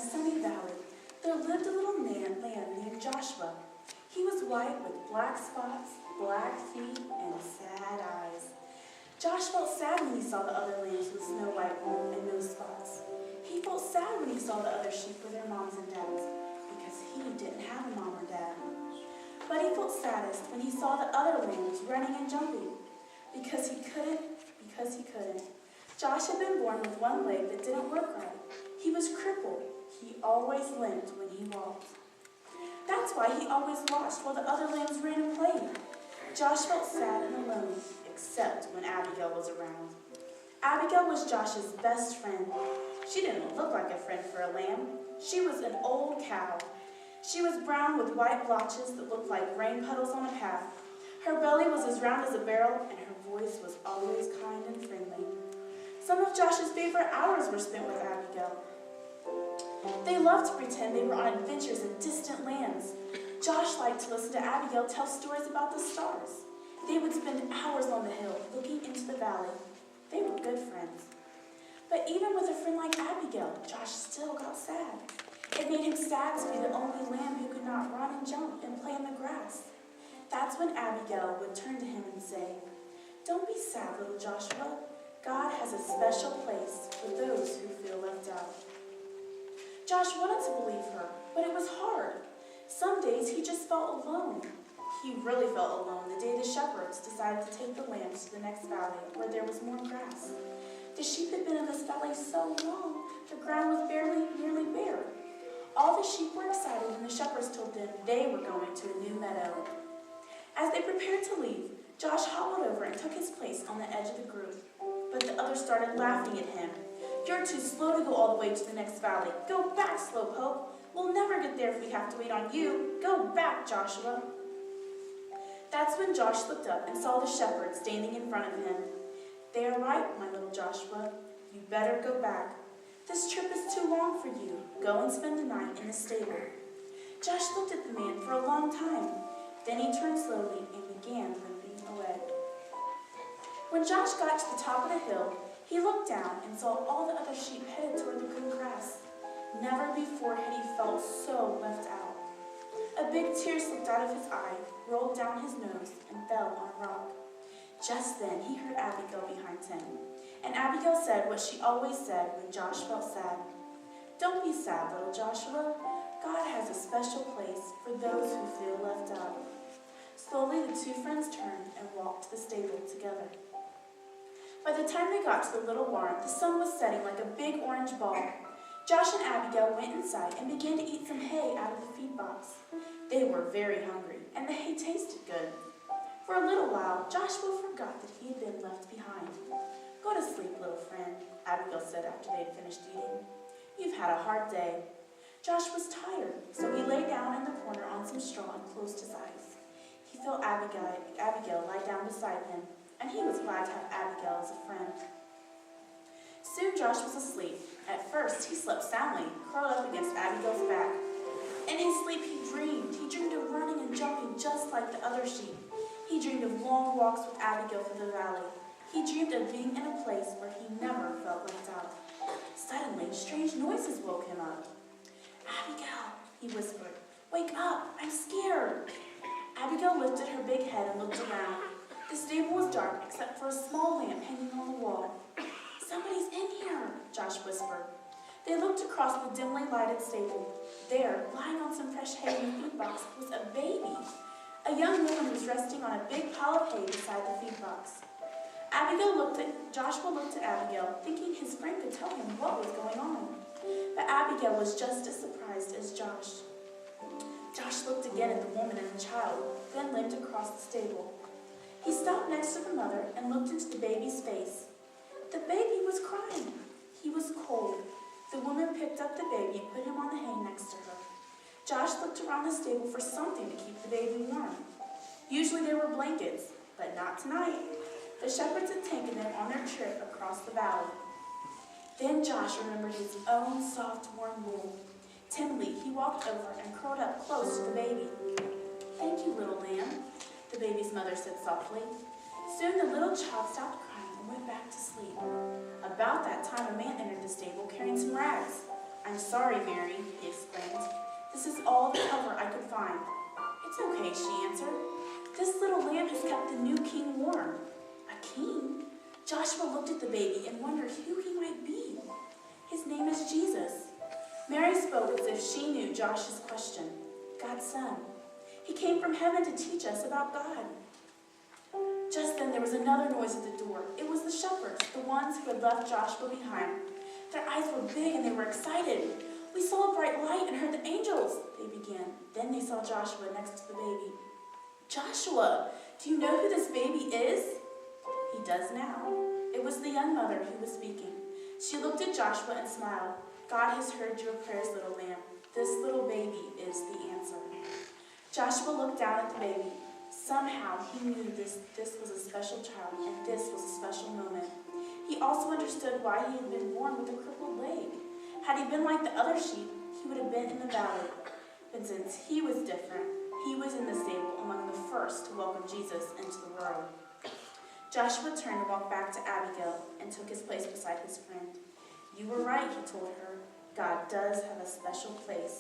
sunny valley, there lived a little lamb named Joshua. He was white with black spots, black feet, and sad eyes. Josh felt sad when he saw the other lambs with snow white wool and no spots. He felt sad when he saw the other sheep with their moms and dads, because he didn't have a mom or dad. But he felt saddest when he saw the other lambs running and jumping, because he couldn't. Josh had been born with one leg that didn't work right. He was crippled. He always limped when he walked. That's why he always watched while the other lambs ran and played. Josh felt sad and alone, except when Abigail was around. Abigail was Josh's best friend. She didn't look like a friend for a lamb. She was an old cow. She was brown with white blotches that looked like rain puddles on a path. Her belly was as round as a barrel, and her voice was always kind and friendly. Some of Josh's favorite hours were spent with Abigail. They loved to pretend they were on adventures in distant lands. Josh liked to listen to Abigail tell stories about the stars. They would spend hours on the hill, looking into the valley. They were good friends. But even with a friend like Abigail, Josh still got sad. It made him sad to be the only lamb who could not run and jump and play in the grass. That's when Abigail would turn to him and say, "Don't be sad, little Joshua. God has a special place for those who feel left out." Josh wanted to believe her, but it was hard. Some days he just felt alone. He really felt alone the day the shepherds decided to take the lambs to the next valley where there was more grass. The sheep had been in this valley so long, the ground was nearly bare. All the sheep were excited when the shepherds told them they were going to a new meadow. As they prepared to leave, Josh hobbled over and took his place on the edge of the group. But the others started laughing at him. "You're too slow to go all the way to the next valley. Go back, Slowpoke. We'll never get there if we have to wait on you. Go back, Joshua." That's when Josh looked up and saw the shepherd standing in front of him. "They are right, my little Joshua. You better go back. This trip is too long for you. Go and spend the night in the stable." Josh looked at the man for a long time. Then he turned slowly and began limping away. When Josh got to the top of the hill, he looked down and saw all the other sheep headed toward the green grass. Never before had he felt so left out. A big tear slipped out of his eye, rolled down his nose, and fell on a rock. Just then he heard Abigail behind him, and Abigail said what she always said when Josh felt sad. "Don't be sad, little Joshua. God has a special place for those who feel left out." Slowly the two friends turned and walked to the stable together. By the time they got to the little barn, the sun was setting like a big orange ball. Josh and Abigail went inside and began to eat some hay out of the feed box. They were very hungry, and the hay tasted good. For a little while, Joshua forgot that he had been left behind. "Go to sleep, little friend," Abigail said after they had finished eating. "You've had a hard day." Josh was tired, so he lay down in the corner on some straw and closed his eyes. He felt Abigail lie down beside him, and he was glad to have Abigail as a friend. Soon Josh was asleep. At first, he slept soundly, curled up against Abigail's back. In his sleep, he dreamed. He dreamed of running and jumping just like the other sheep. He dreamed of long walks with Abigail through the valley. He dreamed of being in a place where he never felt left out. Suddenly, strange noises woke him up. "Abigail," he whispered, "wake up, I'm scared." Abigail lifted her big head and looked around. The stable was dark except for a small lamp hanging on the wall. "Somebody's in here," Josh whispered. They looked across the dimly lighted stable. There, lying on some fresh hay in the feed box, was a baby. A young woman was resting on a big pile of hay beside the feed box. Joshua looked at Abigail, thinking his friend could tell him what was going on. But Abigail was just as surprised as Josh. Josh looked again at the woman and the child, then limped across the stable. He stopped next to the mother and looked into the baby's face. The baby was crying. He was cold. The woman picked up the baby and put him on the hay next to her. Josh looked around the stable for something to keep the baby warm. Usually there were blankets, but not tonight. The shepherds had taken them on their trip across the valley. Then Josh remembered his own soft, warm wool. Timidly, he walked over and curled up close to the baby. "Thank you, little lamb," the baby's mother said softly. Soon the little child stopped crying and went back to sleep. About that time, a man entered the stable carrying some rags. "I'm I'm sorry, Mary, he exclaimed. This is all the cover I could find. It's okay, she answered. This little lamb has kept the new king warm. A king? Joshua looked at the baby and wondered who he might be. His name is Jesus. Mary spoke as if she knew Josh's question. God's son. He came from heaven to teach us about God. Just then there was another noise at the door. It was the shepherds, the ones who had left Joshua behind. Their eyes were big and they were excited. We saw a bright light and heard the angels, they began. Then they saw Joshua next to the baby. Joshua, do you know who this baby is? He does now. It was the young mother who was speaking. She looked at Joshua and smiled. God has heard your prayers, little lamb. This little baby is the answer. Joshua looked down at the baby. Somehow he knew this was a special child and this was a special moment. He also understood why he had been born with a crippled leg. Had he been like the other sheep, he would have been in the valley. But since he was different, he was in the stable among the first to welcome Jesus into the world. Joshua turned and walked back to Abigail and took his place beside his friend. You were right, he told her. God does have a special place